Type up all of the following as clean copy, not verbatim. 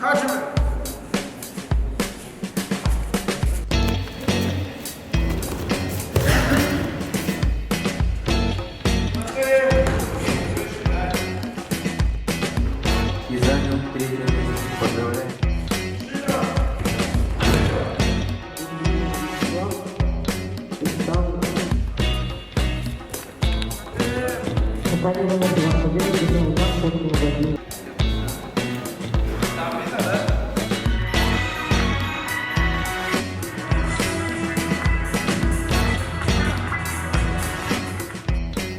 И занял третье место. Поздравляю.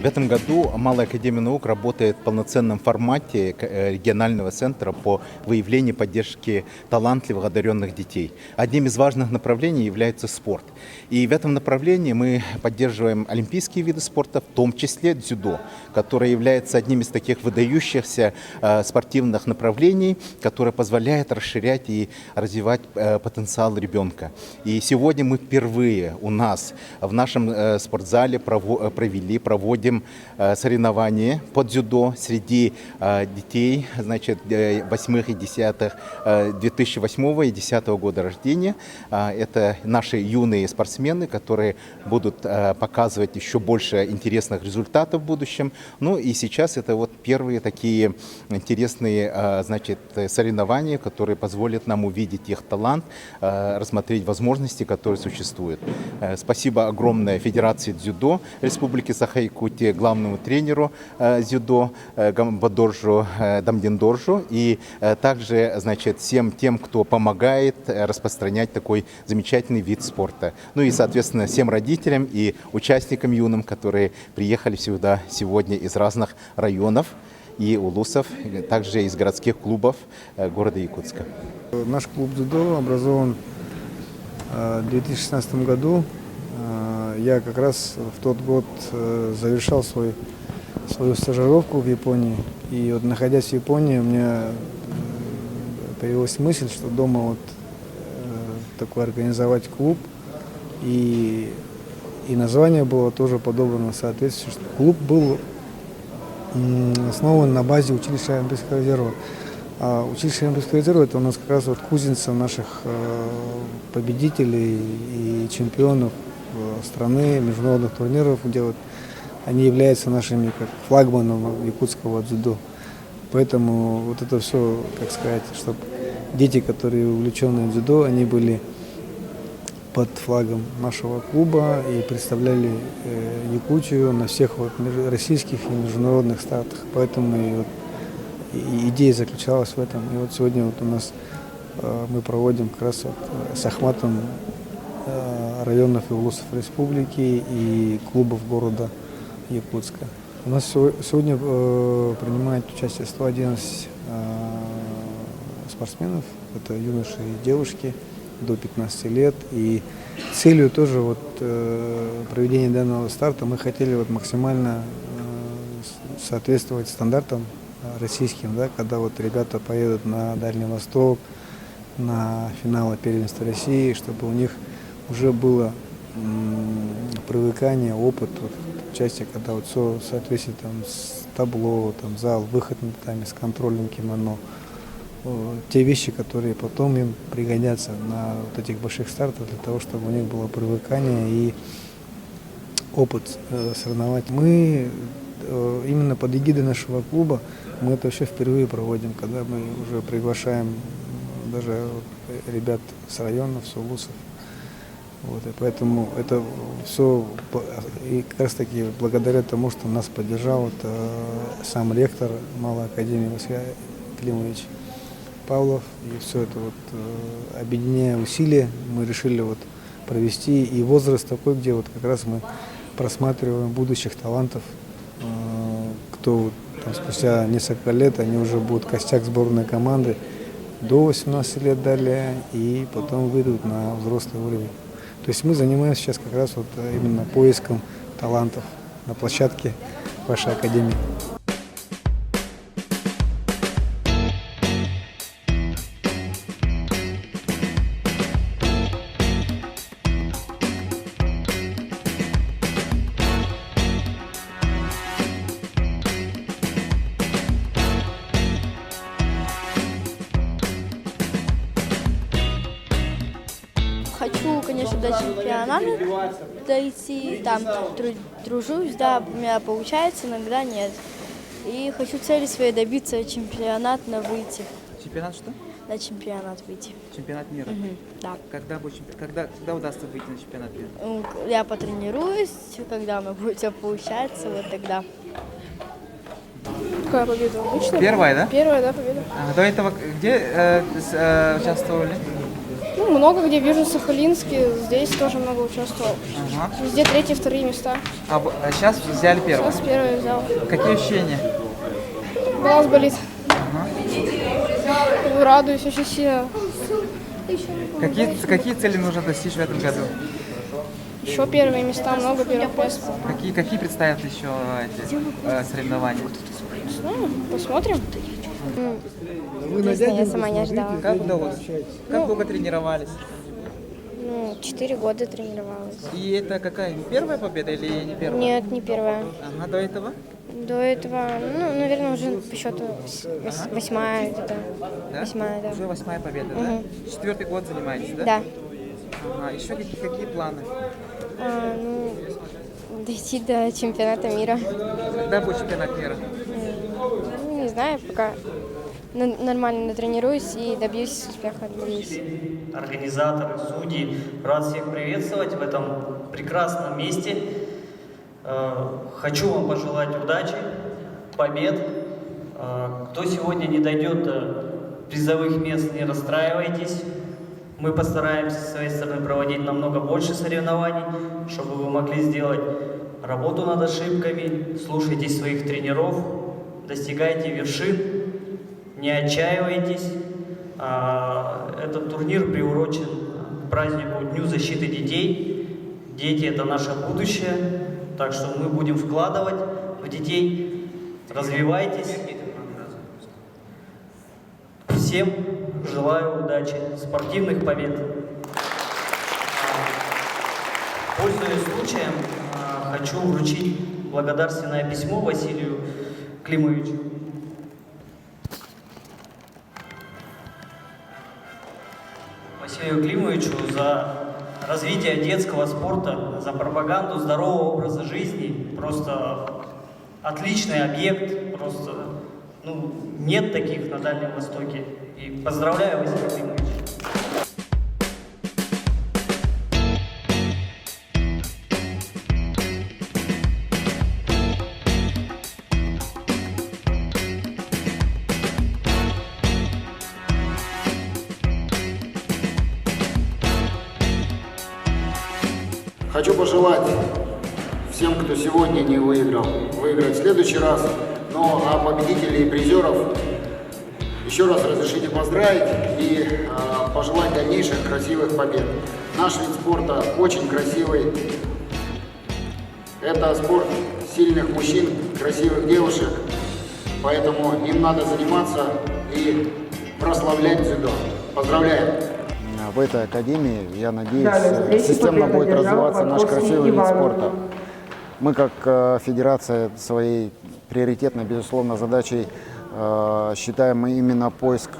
В этом году Малая академия наук работает в полноценном формате регионального центра по выявлению и поддержке талантливых, одаренных детей. Одним из важных направлений является спорт. И в этом направлении мы поддерживаем олимпийские виды спорта, в том числе дзюдо, которое является одним из таких выдающихся спортивных направлений, которое позволяет расширять и развивать потенциал ребенка. И сегодня мы впервые у нас в нашем спортзале проводим соревнования по дзюдо среди детей, значит, 8 и 10 2008 и 2010 года рождения. Это наши юные спортсмены, которые будут показывать еще больше интересных результатов в будущем. Ну и сейчас это вот первые такие интересные, значит, соревнования, которые позволят нам увидеть их талант, рассмотреть возможности, которые существуют. Спасибо огромное Федерации дзюдо Республики Саха-Якутия, главному тренеру дзюдо Гамбадоржу Дамдиндоржу и также, значит, всем тем, кто помогает распространять такой замечательный вид спорта. Ну и, соответственно, всем родителям и участникам юным, которые приехали сюда сегодня из разных районов и улусов, также из городских клубов города Якутска. Наш клуб дзюдо образован в 2016 году. Я как раз в тот год завершал свою стажировку в Японии. И вот, находясь в Японии, у меня появилась мысль, что дома вот такой организовать клуб. И название было тоже подобрано соответствующее. Клуб был основан на базе училища Олимпийского резерва. А училище Олимпийского резерва — это у нас как раз вот кузница наших победителей и чемпионов страны, международных турниров, где вот они являются нашими как флагманом якутского дзюдо. Поэтому вот это все, как сказать, чтобы дети, которые увлечены дзюдо, они были под флагом нашего клуба и представляли Якутию на всех вот российских и международных стартах. Поэтому и вот идея заключалась в этом. И вот сегодня вот у нас мы проводим как раз вот с охватом районов и улусов республики и клубов города Якутска. У нас сегодня принимает участие 111 спортсменов, это юноши и девушки до 15 лет. И целью тоже вот проведения данного старта мы хотели вот максимально соответствовать стандартам российским, да, когда вот ребята поедут на Дальний Восток, на финалы первенства России, чтобы у них уже было привыкание, опыт, вот, участие, когда вот все в соответствии там, с табло, там, зал, выход на татами, с контролем кимоно. Те вещи, которые потом им пригодятся на вот этих больших стартах, для того, чтобы у них было привыкание и опыт соревновать. Мы именно под эгидой нашего клуба мы это вообще впервые проводим, когда мы уже приглашаем даже ребят с районов, с улусов. Вот, и поэтому это все и как раз таки благодаря тому, что нас поддержал сам ректор Малой академии Василий Климович Павлов. И все это вот, объединяя усилия, мы решили вот провести. И возраст такой, где вот как раз мы просматриваем будущих талантов, кто там, спустя несколько лет они уже будут костяк сборной команды до 18 лет далее и потом выйдут на взрослый уровень. То есть мы занимаемся сейчас как раз вот именно поиском талантов на площадке вашей академии. до чемпионата дойти, там тружусь, да, у меня получается, иногда нет. И хочу цели своей добиться чемпионат на выйти, Чемпионат что? на чемпионат выйти. Чемпионат мира. Да. Когда удастся выйти на чемпионат мира? Я потренируюсь, когда у меня будет все получаться, вот тогда. Какая победа? Обычная? Первая, да? Первая, да, победа. До этого где участвовали? Ну, много где, в Южно-Сахалинске, здесь тоже много участвовал. Ага. Везде третьи, вторые места. А сейчас взяли первое. Сейчас первое взял. Какие ощущения? Глаз болит. Радуюсь очень сильно. Какие цели нужно достичь в этом году? Еще первые места, много первых мест. Какие предстоят еще эти соревнования? Ну, посмотрим. Честно, я сама не ожидала. Как удалось? Как долго тренировались? 4 года тренировалась. И это какая? Первая победа или не первая? Нет, не первая. Ага, до этого? До этого, наверное, уже по счету 8-я где-то. Да? 8-я, да. Уже 8-я победа, да? 4-й год занимаетесь, да? Да. Ага, еще какие планы? Дойти до чемпионата мира. Когда будет чемпионат мира? Не знаю, пока нормально натренируюсь и добьюсь успеха, надеюсь. Организаторы, судьи. Рад всех приветствовать в этом прекрасном месте. Хочу вам пожелать удачи, побед. Кто сегодня не дойдет до призовых мест, не расстраивайтесь. Мы постараемся с своей стороны проводить намного больше соревнований, чтобы вы могли сделать работу над ошибками, слушайтесь своих тренеров, достигайте вершин, не отчаивайтесь. Этот турнир приурочен к празднику Дню защиты детей. Дети – это наше будущее, так что мы будем вкладывать в детей. Развивайтесь. Всем желаю удачи, спортивных побед. Пользуясь случаем, хочу вручить благодарственное письмо Василию Климовичу. Василию Климовичу за развитие детского спорта, за пропаганду здорового образа жизни. Просто отличный объект, просто нет таких на Дальнем Востоке. И поздравляю, Василий Климович. Хочу пожелать всем, кто сегодня не выиграл, выиграть в следующий раз. Ну а победителей и призеров еще раз разрешите поздравить и пожелать дальнейших красивых побед. Наш вид спорта очень красивый. Это спорт сильных мужчин, красивых девушек. Поэтому им надо заниматься и прославлять дзюдо. Поздравляем! В этой академии, я надеюсь, системно будет развиваться наш красивый вид спорта. Мы, как федерация, своей приоритетной, безусловно, задачей считаем именно поиск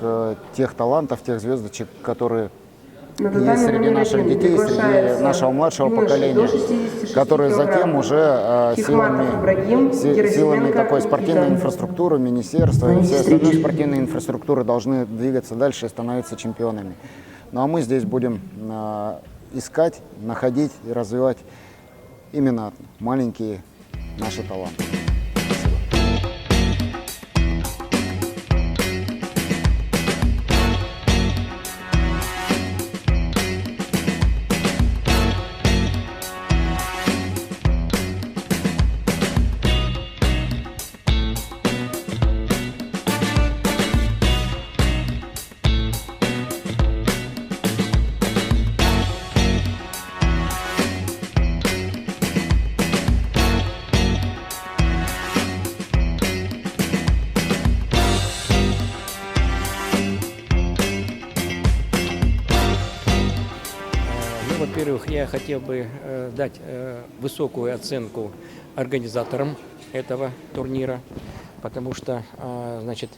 тех талантов, тех звездочек, которые есть среди наших детей, среди нашего младшего поколения, которые затем уже силами такой спортивной инфраструктуры, министерства и всей остальной спортивной инфраструктуры должны двигаться дальше и становиться чемпионами. Ну а мы здесь будем искать, находить и развивать именно маленькие наши таланты. Во-первых, я хотел бы дать высокую оценку организаторам этого турнира, потому что, значит,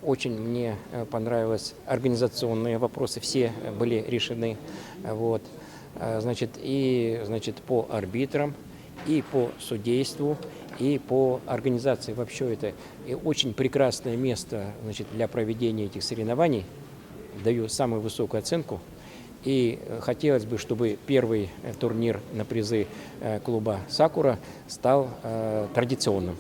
Очень мне понравились организационные вопросы, все были решены. Вот. Значит, по арбитрам, и по судейству, и по организации вообще это и очень прекрасное место, значит, для проведения этих соревнований. Даю самую высокую оценку. И хотелось бы, чтобы первый турнир на призы клуба «Сакура» стал традиционным.